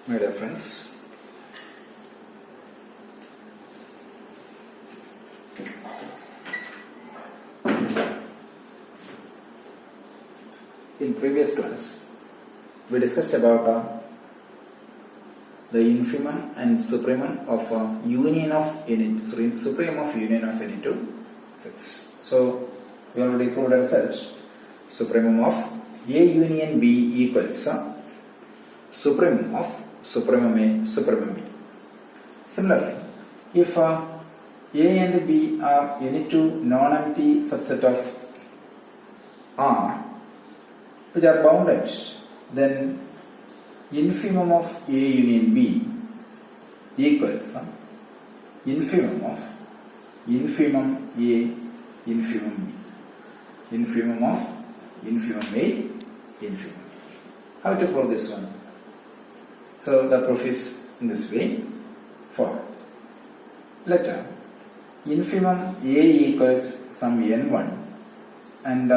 My dear friends, in previous class we discussed about the infimum and supremum of union of supremum of union of any two sets. So we already proved ourselves supremum of A union B equals supremum of supremum A supremum B. Similarly, if A and B are any two non-empty subset of R which are bounded, then infimum of A union B equals infimum of infimum A infimum B. Infimum of infimum A infimum B. How to prove this one? So the proof is in this way. For let infimum A equals some n1 and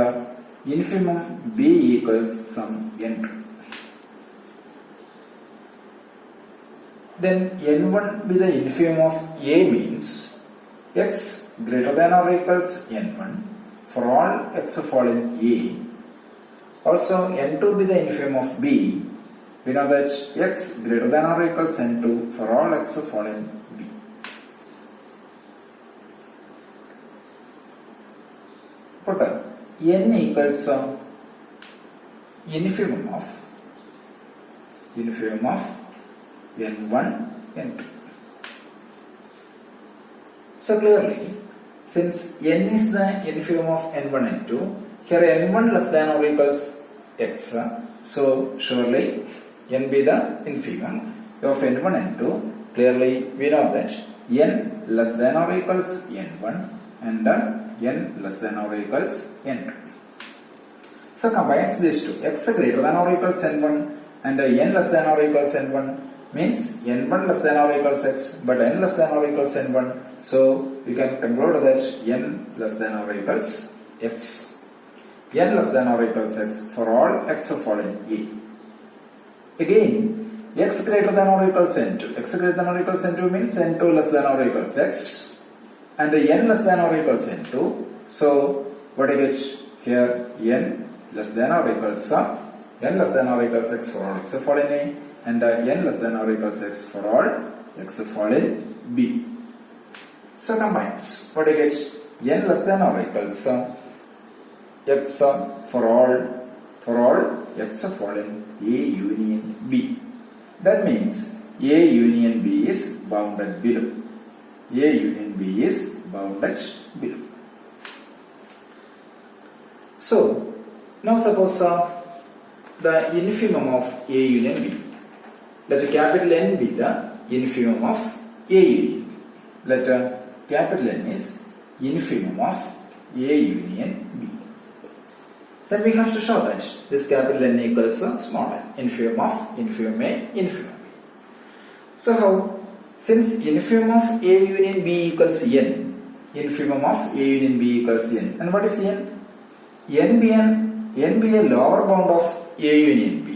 infimum B equals some n2. Then n1 be the infimum of A means x greater than or equals n1 for all x fall in A. Also n2 be the infimum of B. We know that x greater than or equals n2 for all x fall in B. Put n equals infimum of n1, n2. So clearly, since n is the infimum of n1, n2, here n1 less than or equals x. So surely n be the infimum of n1, n2. Clearly we know that n less than or equals n1 and n less than or equals n2. So combines these two, x greater than or equals n1 and n less than or equals n1 means n1 less than or equals x but n less than or equals n1. So we can conclude that n less than or equals x. N less than or equals x for all x fall in A. Again, x greater than or equals n2. X greater than or equals n2 means n2 less than or equals x and n less than or equals n2. So what do you get here? N less than or equals n less than or equals x for all x fall in A and n less than or equals x for all x fall in B. So combines. What do you get? N less than or equals x for all x fall in A union B. That means A union B is bounded below. A union B is bounded below. So now suppose the infimum of A union B. Let capital N be the infimum of A union B. Let capital N is infimum of A union B. Then we have to show that this capital N equals small n, infimum of infimum A, infimum B. So how? Since infimum of A union B equals n, infimum of A union B equals n. And what is n? N be a lower bound of A union B.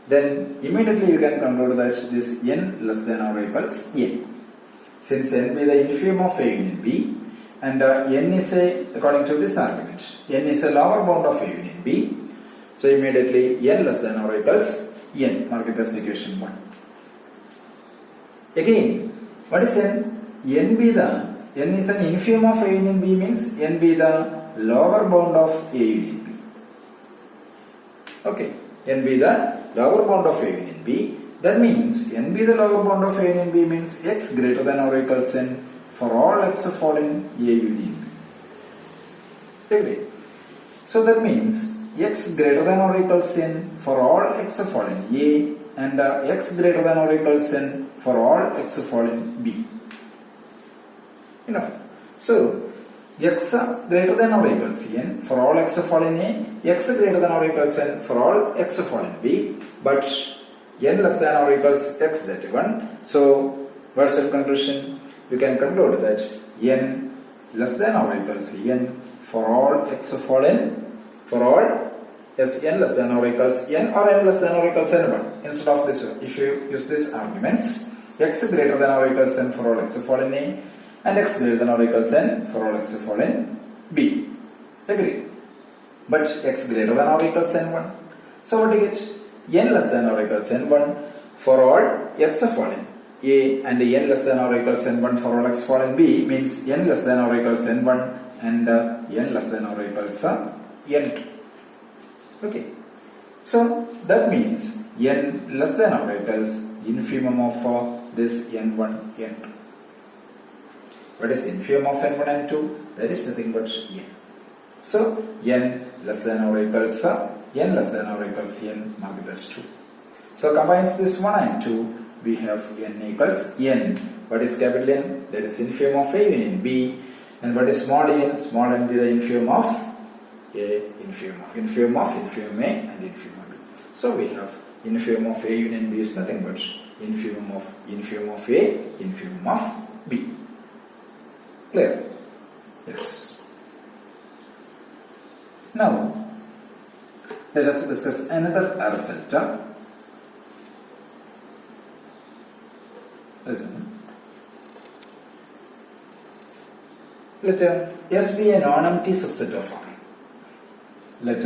Then immediately you can conclude that this n less than or equals n. Since n be the infimum of A union B and n is according to this argument, n is a lower bound of A union B. So immediately n less than or equals n. Mark it as equation 1. Again, what is n? N is an infimum of A union B means n be the lower bound of A union B. Okay, n be the lower bound of A union B. That means n be the lower bound of A union B means x greater than or equals n for all x fall in A union B. Agree? So that means x greater than or equals n for all x fall in A and x greater than or equals n for all x fall in B. Enough. So x greater than or equals n for all x fall in A, x greater than or equals n for all x fall in B, but n less than or equals x, that one. So what's the conclusion? You can conclude that n less than or equals n for all x fall in yes, n less than or equals n or n less than or equals n1. Instead of this, if you use these arguments, x greater than or equals n for all x fall in A and x greater than or equals n for all x fall in B. Agree? But x greater than or equals n1. So what do you get? N less than or equals n1 for all x fall in A and n less than or equals n1 for all x fall in B means n less than or equals n1 and n less than or equals n2. Okay. So that means n less than or equals infimum of this n1, n2. What is infimum of n1 and 2? That is nothing but n. So n less than or equals n less than or equals n modulus 2. So combines this 1 and 2, we have n equals n. What is capital N? That is infimum of A union B. And what is small n? Small n be the infimum of A, infimum of A and infimum B. So we have infimum of A union B is nothing but infimum of A, infimum of B. Clear? Yes. Now, let us discuss another result. Listen. Let S be a non-empty subset of R. Let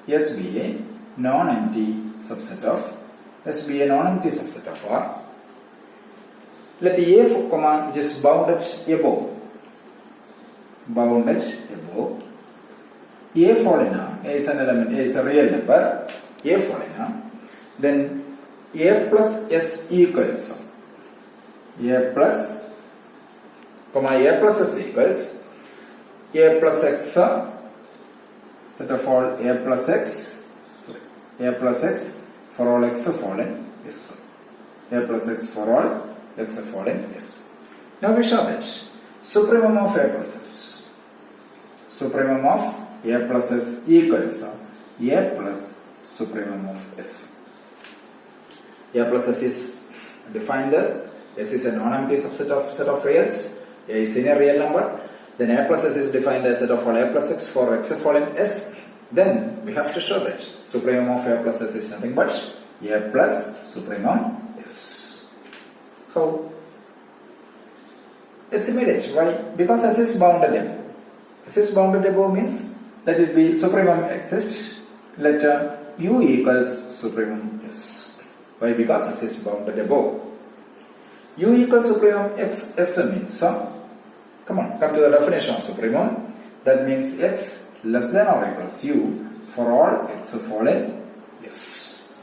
S be a non-empty subset of R. Let A, comma, which is bounded above. A fall in A is an element, A is a real number. A fall in A. Then A plus S equals A plus S equals A plus X, set of all A plus X for all X fall in S. A plus X for all X fall in S. Now we show that supremum of A plus S. Supremum of A plus S equals A plus supremum of S. A plus S is defined there. S is a non-empty subset of set of reals. A is in a real number. Then A plus S is defined as set of all A plus X for X fall in S. Then we have to show that supremum of A plus S is nothing but A plus supremum S. How? It's immediate. Why? Because S is bounded above. S is bounded above means let it be supremum exists. Let U equals supremum S. Why? Because S is bounded above. U equals supremum X S means come to the definition of supremum. That means X less than or equals U for all X fall in S.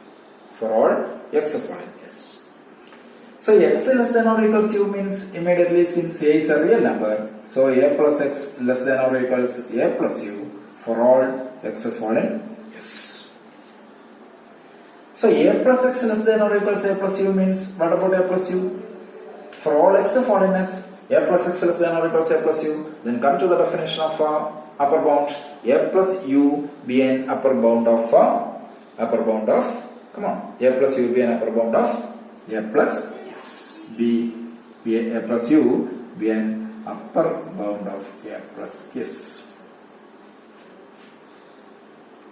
For all X fall in S. So X less than or equals U means immediately since A is a real number, so A plus X less than or equals A plus U for all X fall in S. So A plus X less than or equals A plus U means what about A plus U? For all X fall in S, A plus X less than or equals A plus U. Then come to the definition of upper bound. A plus U be an upper bound of come on. A plus U be an upper bound of A plus S. A plus U be an upper bound of A plus S.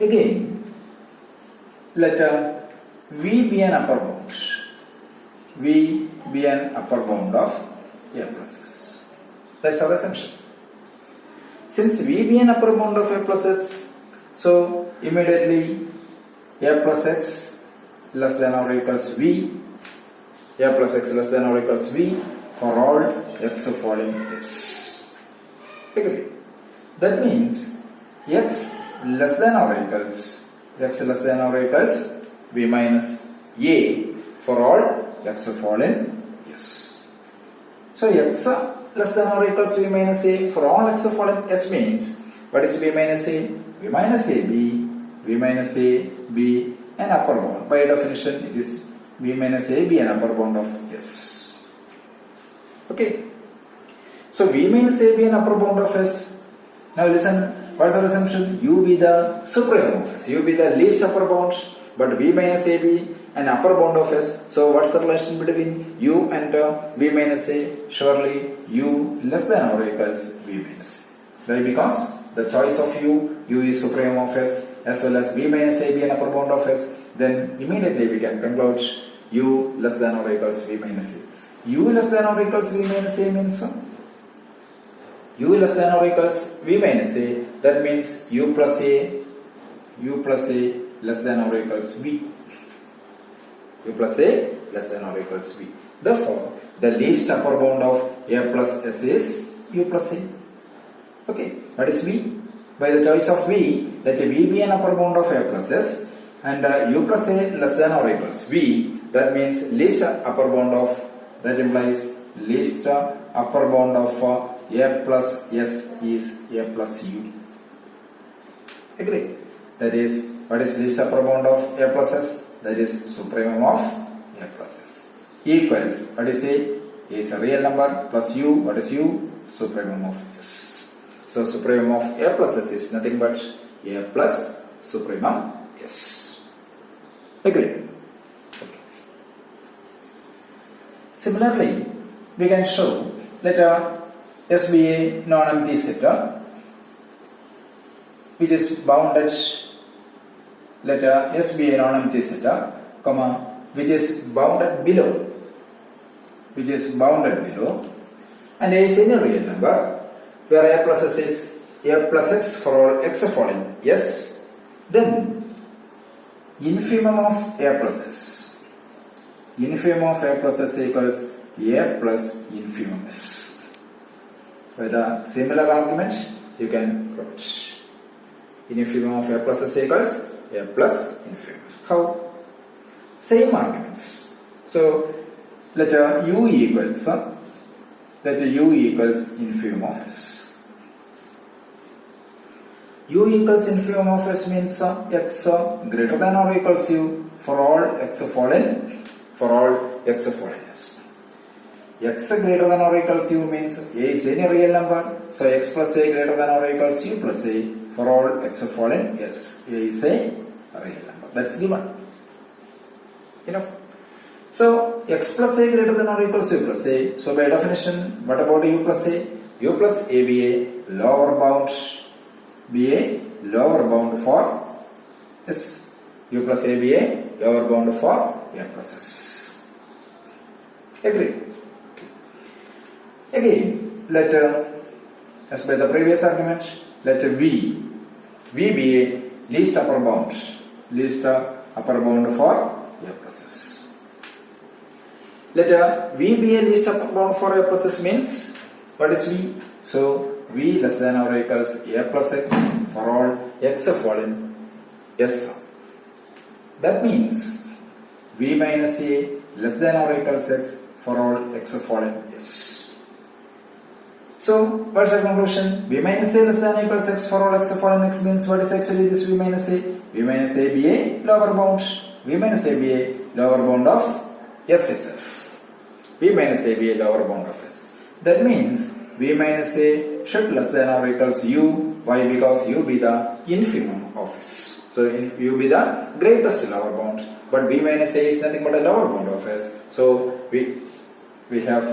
Again, let V be an upper bound. V be an upper bound of A plus S. That's our assumption. Since V be an upper bound of A plus S, so immediately A plus X less than or equals V, A plus X less than or equals V for all X fall in S. Agree? That means X less than or equals V minus A for all X fall in S. So X less than or equals V minus A for all X fall in S means what is V minus A? V minus AB, V minus A, B an upper bound. By definition it is V minus A, B an upper bound of S. Okay. So V minus A, B an upper bound of S. Now listen, what is our assumption? U be the supremum of S. U be the least upper bound, but V minus A, B an upper bound of S. So what's the relation between U and V minus A? Surely U less than or equals V minus A. Why? Because the choice of u is supremum of S, as well as v minus a be an upper bound of S, then immediately we can conclude u less than or equals v minus a. U less than or equals v minus a means u less than or equals v minus a, that means u plus a less than or equals v. U plus a less than or equals v. Therefore, the least upper bound of a plus s is u plus a. Okay, what is v? By the choice of v, that v be an upper bound of a plus s and u plus a less than or equals v, that means least upper bound of, that implies least upper bound of a plus s is a plus u. Agree? That is, what is least upper bound of a plus s? That is supremum of a plus s. Equals, what is a? A is a real number plus u, what is u? Supremum of s. So supremum of a plus s is nothing but a plus supremum s. Agree? Okay. Similarly, we can show, let S be a non-empty set which is bounded, let S be a non-empty set, which is bounded below, and A is any real number where a plus s is a plus x for all x falling yes, then infimum of a plus s equals a plus infimum s. With a similar argument, you can write infimum of a plus s equals a plus infimum. How? Same arguments. So let u equals infimum of s. U equals infimum of s means x greater than or equals u for all x fallen s. X greater than or equals u means a is any real number, so x plus a greater than or equals u plus a for all x fallen s. A is a real number. That's given. Enough. So x plus a greater than or equals u plus a. So by definition, what about u plus a? U plus a be a lower bound for s. U plus a be a lower bound for a plus s. Agree? Again, let as by the previous argument, let v be a least upper bound for a plus s. Let v be a least upper bound for a plus s means, what is v? So v less than or equals a plus x for all x fallen s. That means v minus a less than or equals x for all x fallen s. So what's the conclusion? V minus a less than or equals x for all x fallen x means what is actually this v minus a? V minus a be a lower bound. V minus a be a lower bound of s itself. V minus a be a lower bound of s. That means v minus a should less than or equals u. Why? Because u be the infimum of s. So u be the greatest lower bound. But v minus a is nothing but a lower bound of s. So we have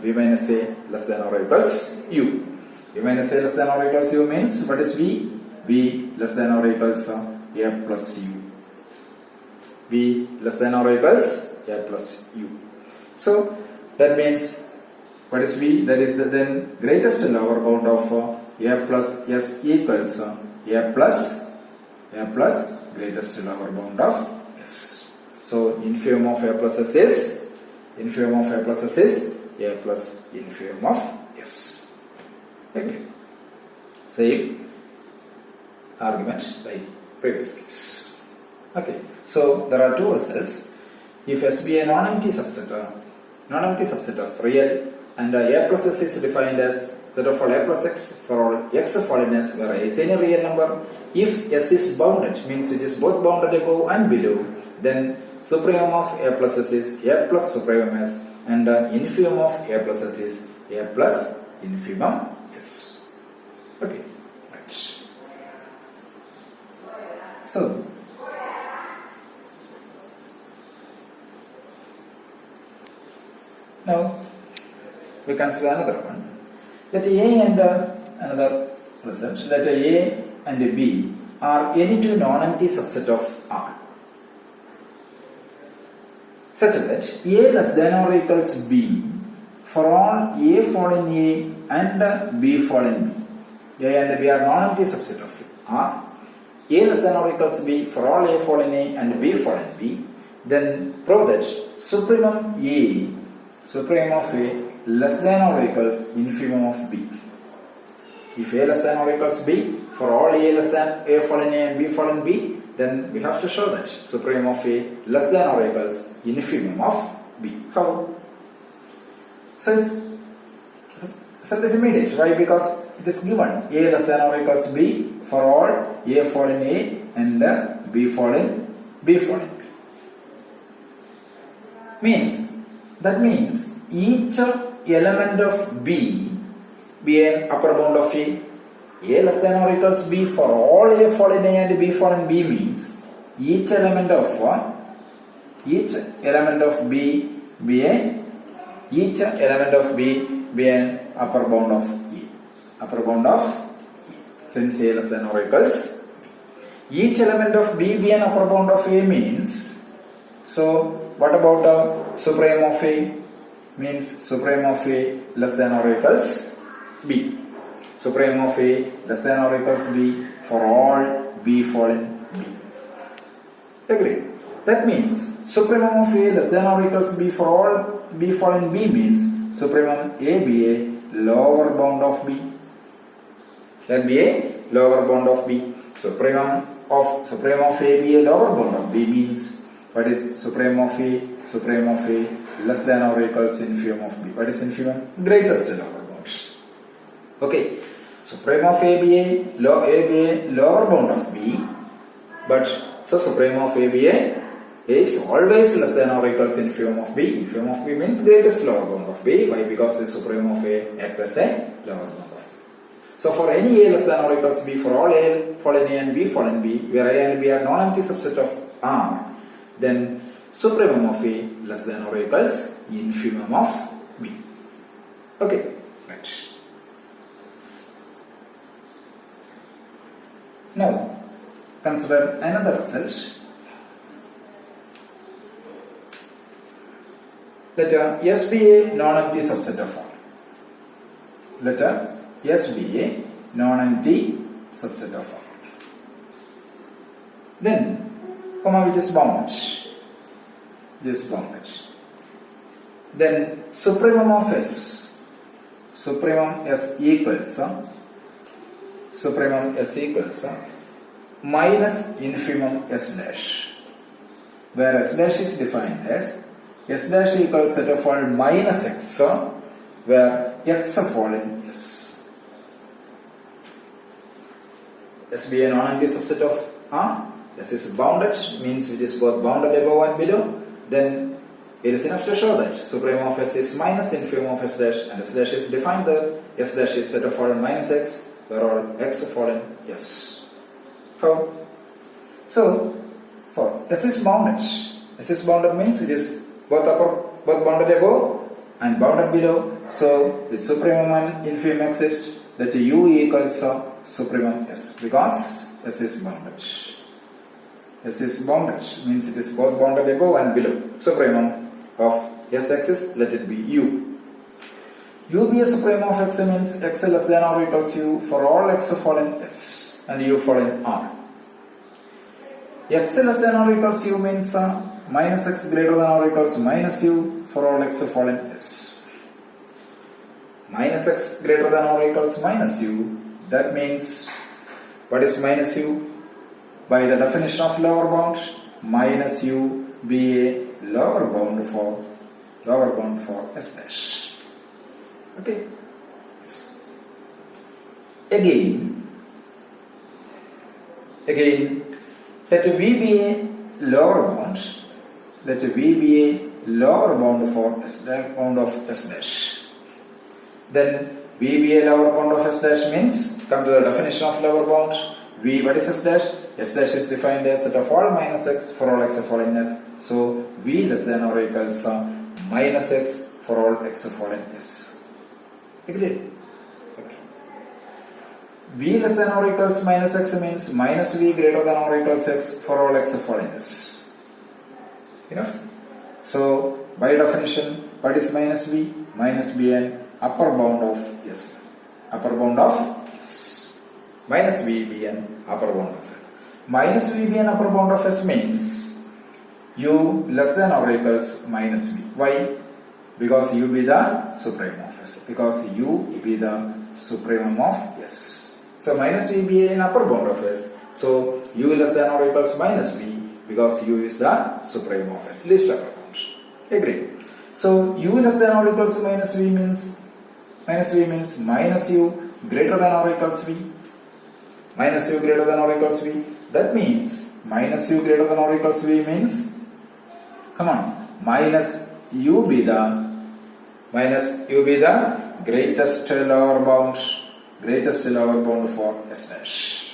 v minus a less than or equals u. V minus a less than or equals u means what is v? V less than or equals a plus u. V less than or equals a plus u. So that means what is v? That is the then greatest lower bound of a plus s equals a plus greatest lower bound of s. So infimum of a plus s is infimum of a plus s is a plus infimum of s. Okay. Same argument like previous case. Okay. So there are two results. If S be a non-empty subset of real and a plus s is defined as set of all a plus x for all x fallen s where a is any real number. If s is bounded, means it is both bounded above and below, then supremum of a plus s is a plus supremum s and infimum of a plus s is a plus infimum s. Okay, right. So now we consider another one. Let A and another result, let A and B are any two non-empty subset of R, such that A less than or equals B for all A fall in A and B fall in B. A and B are non-empty subset of R. A less than or equals B for all A fall in A and B fall in B. Then prove that supremum of A less than or equals infimum of B. If A less than or equals B for all A less than A fall in A and B fall in B, then we have to show that supremum of A less than or equals infimum of B. How? So it's immediate. Why? Because it is given A less than or equals B for all A fall in A and B fall in B. That means each element of B be an upper bound of A. A less than or equals B for all A fall in A and B fall in B means each element of B be an upper bound of E. Since A less than or equals B. Each element of B be an upper bound of A means, so what about supremum of A? Means supremum of A less than or equals B. Supremum of A less than or equals B for all B fall in B. Agreed. That means supremum of A less than or equals B for all B fall in B means supremum A be a lower bound of B. That be a lower bound of B. Supremum of A be a lower bound of B means what is supremum of A? Supremum of A less than or equals infimum of B. What is infimum? Greatest lower bound. Okay. Supremum of A be a lower bound of B, but so supremum of A be a is always less than or equals infimum of B. Infimum of B means greatest lower bound of B. Why? Because the supremum of A acts as a lower bound of B. So for any A less than or equals B for all A fall in A and B fall in B, where A and B are non-empty subset of R, then supremum of A less than or equals infimum of B. Okay, right. Now consider another result. Let S be a non-empty subset of R. Let S be a non-empty subset of R. Then, comma which is bounded. This bounded. Then supremum of S. Supremum S equals minus infimum S dash, where S dash is defined as S dash equals set of all minus X, where X fall in S. S be a non-empty subset of R. S is bounded, means which is both bounded above and below. Then it is enough to show that supremum of S is minus infimum of S dash, and S dash is defined that S dash is set of all minus X, where all X fall in S. How? So, for S is bounded means which is both bounded above and bounded below. So the supremum and infimum exist, that U equals supremum S, because S is bounded. S is bounded means it is both bounded above and below. Supremum of S exists, let it be U. U be a supremum of X means X less than or equals U for all X fall in S and U fall in R. X less than or equals U means minus X greater than or equals minus U for all X fall in S. Minus X greater than or equals minus U, that means what is minus U? By the definition of lower bound, minus U be a lower bound for S dash. Okay. Yes. Again, let V be a lower bound. Let V be a lower bound for S dash. Then V be a lower bound of S dash means, come to the definition of lower bound. V, what is S dash? S dash is defined as set of all minus X for all X fall in S. So V less than or equals minus X for all X fall in S. Agreed? Okay. v less than or equals minus x means minus v greater than or equals x for all x fall in this. Enough? So, by definition, what is minus v? Minus b an upper bound of s. Upper bound of s. Minus v be an upper bound of s. Minus v be an upper bound of s means u less than or equals minus v. Why? Because u be the supremum of s. Because u be the supremum of s. So minus v be an upper bound of s. So u less than or equals minus v because u is the supremum of s. Least upper bound. Agree. So u less than or equals to minus v means minus u greater than or equals v. Minus u greater than or equals v. That means minus u greater than or equals v means, come on, minus u be the greatest lower bound for s dash.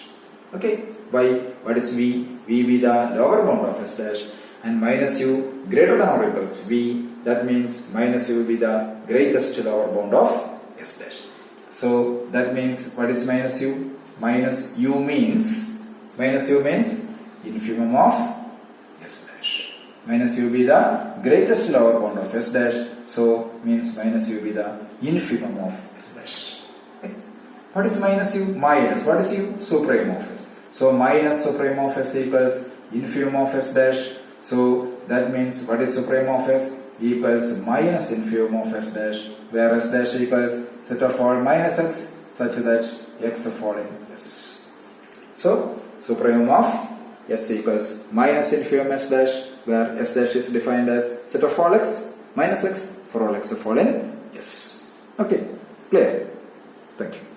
Okay, why? What is v? V be the lower bound of s dash, and minus u greater than or equals v. That means minus u will be the greatest lower bound of s dash. So that means what is minus u? Minus u means infimum of s dash. Minus u be the greatest lower bound of s dash. So means minus u be the infimum of s dash. Okay. What is minus u? Minus. What is u? Supremum of s. So minus supremum of s equals infimum of s dash. So that means what is supremum of s? Equals minus infimum of s dash, where s dash equals set of all minus x such that x fall in s. So supremum of s equals minus infimum s dash, where s dash is defined as set of all x minus x for all x fall in s. Okay, clear? Thank you.